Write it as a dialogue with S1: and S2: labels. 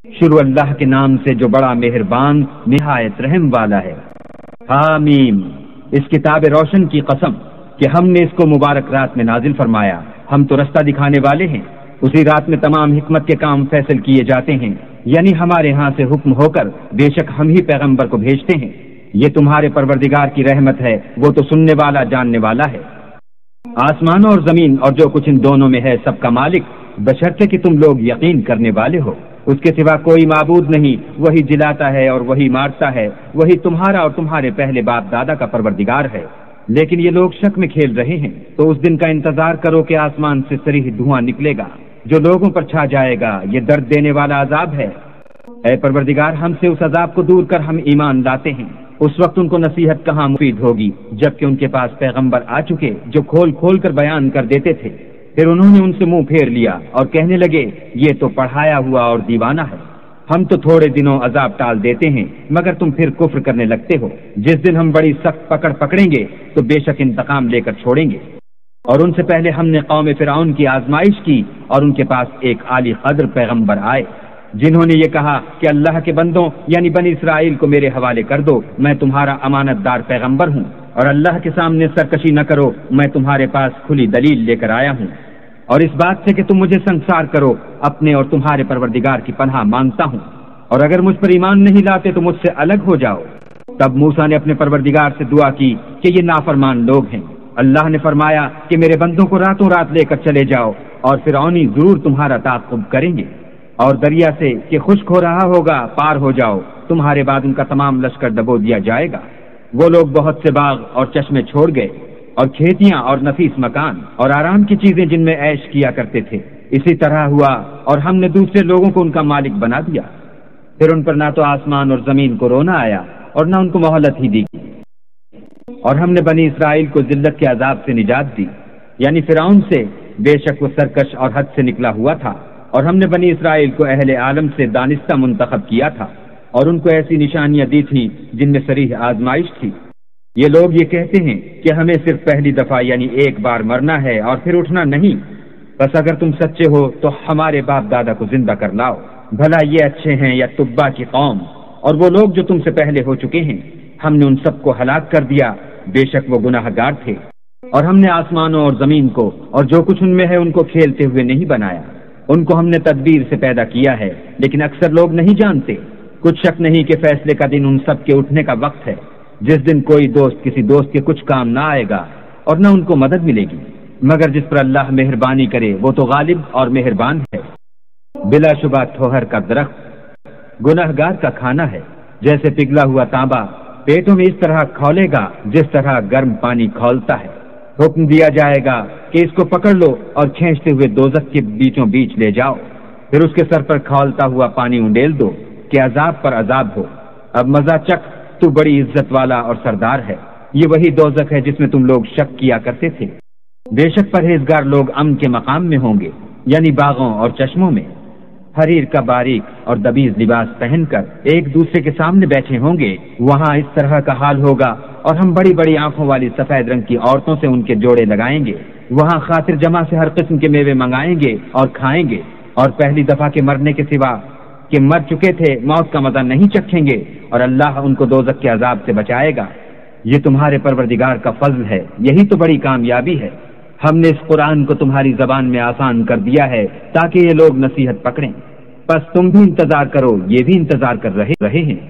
S1: شروع اللہ کے نام سے جو بڑا مہربان نہایت رحم والا ہے۔ حامیم، اس کتاب روشن کی قسم کہ ہم نے اس کو مبارک رات میں نازل فرمایا، ہم تو رستہ دکھانے والے ہیں۔ اسی رات میں تمام حکمت کے کام فیصل کیے جاتے ہیں، یعنی ہمارے ہاں سے حکم ہو کر بے شک ہم ہی پیغمبر کو بھیجتے ہیں۔ یہ تمہارے پروردگار کی رحمت ہے، وہ تو سننے والا جاننے والا ہے۔ آسمان اور زمین اور جو کچھ ان دونوں میں ہے سب کا مالک، بشرطے کہ تم لوگ یقین کرنے والے ہو۔ اس کے سوا کوئی معبود نہیں، وہی جلاتا ہے اور وہی مارتا ہے، وہی تمہارا اور تمہارے پہلے باپ دادا کا پروردگار ہے۔ لیکن یہ لوگ شک میں کھیل رہے ہیں، تو اس دن کا انتظار کرو کہ آسمان سے صریح دھواں نکلے گا جو لوگوں پر چھا جائے گا، یہ درد دینے والا عذاب ہے۔ اے پروردگار، ہم سے اس عذاب کو دور کر، ہم ایمان لاتے ہیں۔ اس وقت ان کو نصیحت کہاں مفید ہوگی جبکہ ان کے پاس پیغمبر آ چکے جو کھول کھول کر بیان کر دیتے تھے۔ پھر انہوں نے ان سے منہ پھیر لیا اور کہنے لگے یہ تو پڑھایا ہوا اور دیوانہ ہے، ہم تو تھوڑے دنوں عذاب ٹال دیتے ہیں مگر تم پھر کفر کرنے لگتے ہو۔ جس دن ہم بڑی سخت پکڑیں گے تو بے شک انتقام لے کر چھوڑیں گے۔ اور ان سے پہلے ہم نے قوم فرعون کی آزمائش کی اور ان کے پاس ایک عالی قدر پیغمبر آئے جنہوں نے یہ کہا کہ اللہ کے بندوں یعنی بنی اسرائیل کو میرے حوالے کر دو، میں تمہارا امانت دار پیغمبر ہوں، اور اللہ کے سامنے سرکشی نہ کرو، میں تمہارے پاس کھلی دلیل لے کر آیا ہوں، اور اس بات سے کہ تم مجھے سنسار کرو اپنے اور تمہارے پروردگار کی پناہ مانگتا ہوں، اور اگر مجھ پر ایمان نہیں لاتے تو مجھ سے الگ ہو جاؤ۔ تب موسیٰ نے اپنے پروردگار سے دعا کی کہ یہ نافرمان لوگ ہیں۔ اللہ نے فرمایا کہ میرے بندوں کو راتوں رات لے کر چلے جاؤ، اور فرعونی ضرور تمہارا تعاقب کریں گے، اور دریا سے کہ خشک ہو رہا ہوگا پار ہو جاؤ، تمہارے بعد ان کا تمام لشکر دبو دیا جائے گا۔ وہ لوگ بہت سے باغ اور چشمے چھوڑ گئے، اور کھیتیاں اور نفیس مکان اور آرام کی چیزیں جن میں عیش کیا کرتے تھے۔ اسی طرح ہوا اور ہم نے دوسرے لوگوں کو ان کا مالک بنا دیا۔ پھر ان پر نہ تو آسمان اور زمین کو رونا آیا اور نہ ان کو مہلت ہی دی، اور ہم نے بنی اسرائیل کو ذلت کے عذاب سے نجات دی، یعنی فرعون سے، بے شک وہ سرکش اور حد سے نکلا ہوا تھا، اور ہم نے بنی اسرائیل کو اہل عالم سے دانستہ منتخب کیا تھا، اور ان کو ایسی نشانیاں دی تھیں جن میں صریح آزمائش تھی۔ یہ لوگ یہ کہتے ہیں کہ ہمیں صرف پہلی دفعہ یعنی ایک بار مرنا ہے اور پھر اٹھنا نہیں، بس اگر تم سچے ہو تو ہمارے باپ دادا کو زندہ کر لاؤ، بھلا یہ اچھے ہیں یا تبا کی قوم اور وہ لوگ جو تم سے پہلے ہو چکے ہیں، ہم نے ان سب کو ہلاک کر دیا، بے شک وہ گناہ گار تھے۔ اور ہم نے آسمانوں اور زمین کو اور جو کچھ ان میں ہے ان کو کھیلتے ہوئے نہیں بنایا، ان کو ہم نے تدبیر سے پیدا کیا ہے، لیکن اکثر لوگ نہیں جانتے۔ کچھ شک نہیں کہ فیصلے کا دن ان سب کے اٹھنے کا وقت ہے، جس دن کوئی دوست کسی دوست کے کچھ کام نہ آئے گا اور نہ ان کو مدد ملے گی، مگر جس پر اللہ مہربانی کرے وہ تو غالب اور مہربان ہے۔ بلا شبہ تھوہر کا درخت گناہ گار کا کھانا ہے، جیسے پگھلا ہوا تانبا پیٹوں میں اس طرح کھولے گا جس طرح گرم پانی کھولتا ہے۔ حکم دیا جائے گا کہ اس کو پکڑ لو اور کھینچتے ہوئے دوزخ کے بیچوں بیچ لے جاؤ، پھر اس کے سر پر کھولتا ہوا پانی انڈیل دو کہ عذاب پر عذاب ہو، اب مزہ چکھ، تو بڑی عزت والا اور سردار ہے۔ یہ وہی دوزخ ہے جس میں تم لوگ شک کیا کرتے تھے۔ بے شک پرہیزگار لوگ امن کے مقام میں ہوں گے، یعنی باغوں اور چشموں میں، حریر کا باریک اور دبیز لباس پہن کر ایک دوسرے کے سامنے بیٹھے ہوں گے، وہاں اس طرح کا حال ہوگا، اور ہم بڑی بڑی آنکھوں والی سفید رنگ کی عورتوں سے ان کے جوڑے لگائیں گے، وہاں خاطر جمع سے ہر قسم کے میوے منگائیں گے اور کھائیں گے، اور پہلی دفعہ کے مرنے کے سوا کہ مر چکے تھے موت کا مزہ نہیں چکھیں گے، اور اللہ ان کو دوزخ کے عذاب سے بچائے گا۔ یہ تمہارے پروردگار کا فضل ہے، یہی تو بڑی کامیابی ہے۔ ہم نے اس قرآن کو تمہاری زبان میں آسان کر دیا ہے تاکہ یہ لوگ نصیحت پکڑیں، بس تم بھی انتظار کرو، یہ بھی انتظار کر رہے ہیں۔